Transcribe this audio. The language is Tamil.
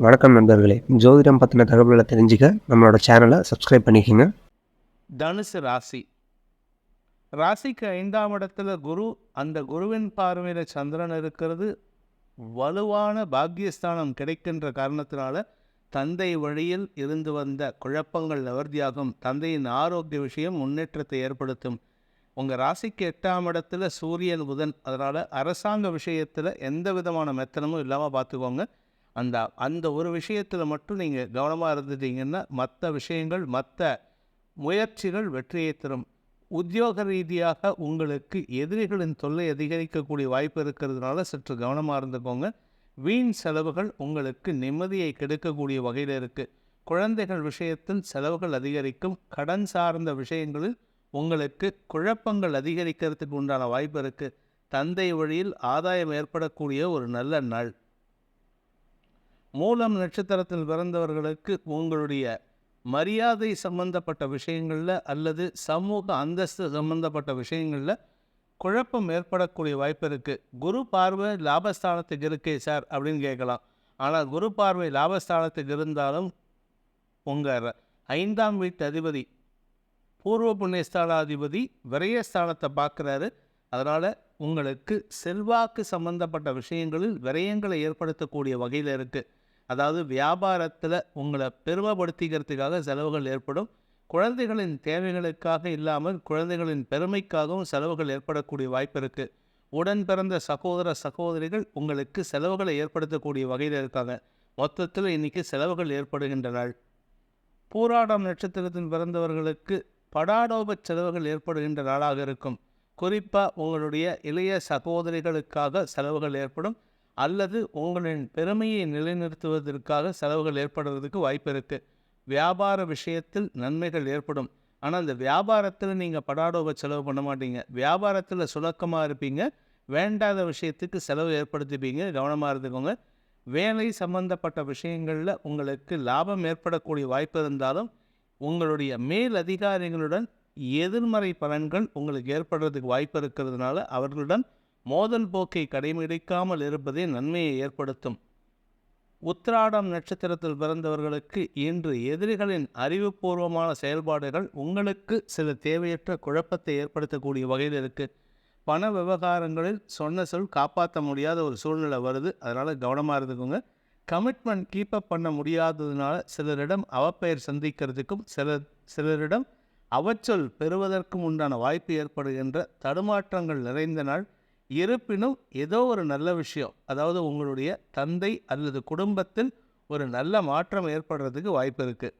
வணக்கம் நண்பர்களே. ஜோதிடம் பத்தின தகவல்கள தெரிஞ்சுக்க நம்மளோட சேனல சப்ஸ்கிரைப் பண்ணிக்கங்க. தனுசு ராசி. ராசிக்கு 5ஆம் இடத்துல குரு, அந்த குருவின் பார்வையில சந்திரன் இருக்கிறது. வலுவான பாக்கியஸ்தானம் கிடைக்கின்ற காரணத்தினால தந்தை வழியில் இருந்து வந்த குழப்பங்கள் நிவர்த்தியாகும். தந்தையின் ஆரோக்கிய விஷயம் முன்னேற்றத்தை ஏற்படுத்தும். உங்கள் ராசிக்கு 8ஆம் இடத்துல சூரியன் புதன், அதனால் அரசாங்க விஷயத்தில் எந்த விதமான மெத்தனமும் இல்லாமல் பார்த்துக்கோங்க. அந்த அந்த ஒரு விஷயத்தில் மட்டும் நீங்கள் கவனமாக இருந்துட்டீங்கன்னா மற்ற விஷயங்கள், மற்ற முயற்சிகள் வெற்றியை தரும். உத்தியோக ரீதியாக உங்களுக்கு எதிரிகளின் தொல்லை அதிகரிக்கக்கூடிய வாய்ப்பு இருக்கிறதுனால சற்று கவனமாக இருந்துக்கோங்க. வீண் செலவுகள் உங்களுக்கு நிம்மதியை கெடுக்கக்கூடிய வகையில் இருக்குது. குழந்தைகள் விஷயத்தில் செலவுகள் அதிகரிக்கும். கடன் சார்ந்த விஷயங்களில் உங்களுக்கு குழப்பங்கள் அதிகரிக்கிறதுக்கு உண்டான வாய்ப்பு இருக்குது. தந்தை வழியில் ஆதாயம் ஏற்படக்கூடிய ஒரு நல்ல நாள். மூலம் நட்சத்திரத்தில் பிறந்தவர்களுக்கு உங்களுடைய மரியாதை சம்பந்தப்பட்ட விஷயங்களில் அல்லது சமூக அந்தஸ்து சம்பந்தப்பட்ட விஷயங்களில் குழப்பம் ஏற்படக்கூடிய வாய்ப்பு இருக்குது. குரு பார்வை லாபஸ்தானத்துக்கு இருக்கே சார் அப்படின்னு கேட்கலாம். ஆனால் குரு பார்வை லாபஸ்தானத்துக்கு இருந்தாலும் உங்கள் 5ஆம் வீட்டு அதிபதி பூர்வ புண்ணியஸ்தானாதிபதி விரயஸ்தானத்தை பார்க்குறாரு. அதனால் உங்களுக்கு செல்வாக்கு சம்பந்தப்பட்ட விஷயங்களில் விரயங்களை ஏற்படுத்தக்கூடிய வகையில் இருக்குது. அதாவது வியாபாரத்தில் உங்களை பெருமைப்படுத்திக்கிறதுக்காக செலவுகள் ஏற்படும். குழந்தைகளின் தேவைகளுக்காக இல்லாமல் குழந்தைகளின் பெருமைக்காகவும் செலவுகள் ஏற்படக்கூடிய வாய்ப்பு இருக்குது. உடன் பிறந்த சகோதர சகோதரிகள் உங்களுக்கு செலவுகளை ஏற்படுத்தக்கூடிய வகையில் இருக்காங்க. மொத்தத்தில் இன்றைக்கி செலவுகள் ஏற்படுகின்ற நாள். பூராடம் நட்சத்திரத்தில் பிறந்தவர்களுக்கு படாடோப செலவுகள் ஏற்படுகின்ற நாளாக இருக்கும். குறிப்பாக உங்களுடைய இளைய சகோதரிகளுக்காக செலவுகள் ஏற்படும் அல்லது உங்களின் பெருமையை நிலைநிறுத்துவதற்காக செலவுகள் ஏற்படுறதுக்கு வாய்ப்பு இருக்குது. வியாபார விஷயத்தில் நன்மைகள் ஏற்படும். ஆனால் அந்த வியாபாரத்தில் நீங்கள் படாடோப செலவு பண்ண மாட்டீங்க. வியாபாரத்தில் சுணக்கமாக இருப்பீங்க. வேண்டாத விஷயத்துக்கு செலவு ஏற்படுத்திப்பீங்க. கவனமாக இருந்துக்கோங்க. வேலை சம்பந்தப்பட்ட விஷயங்களில் உங்களுக்கு லாபம் ஏற்படக்கூடிய வாய்ப்பு இருந்தாலும் உங்களுடைய மேல் அதிகாரிகளுடன் எதிர்மறை பலன்கள் உங்களுக்கு ஏற்படுறதுக்கு வாய்ப்பு இருக்கிறதுனால அவர்களுடன் மோதல் போக்கை கடைபிடிக்காமல் இருப்பதே நன்மையை ஏற்படுத்தும். உத்திராடம் நட்சத்திரத்தில் பிறந்தவர்களுக்கு இன்று எதிரிகளின் அறிவுபூர்வமான செயல்பாடுகள் உங்களுக்கு சில தேவையற்ற குழப்பத்தை ஏற்படுத்தக்கூடிய வகையில் இருக்குது. பண விவகாரங்களில் சொன்ன சொல் காப்பாற்ற முடியாத ஒரு சூழ்நிலை வருது. அதனால் கவனமாக இருந்துக்கோங்க. கமிட்மெண்ட் கீப்பப் பண்ண முடியாததுனால சிலரிடம் அவப்பெயர் சந்திக்கிறதுக்கும் சிலரிடம் அவச்சொல் பெறுவதற்கும் உண்டான வாய்ப்பு ஏற்படுகின்ற தடுமாற்றங்கள் நிறைந்த நாள். இருப்பினும் ஏதோ ஒரு நல்ல விஷயம், அதாவது உங்களுடைய தந்தை அல்லது குடும்பத்தில் ஒரு நல்ல மாற்றம் ஏற்படுறதுக்கு வாய்ப்பு இருக்குது.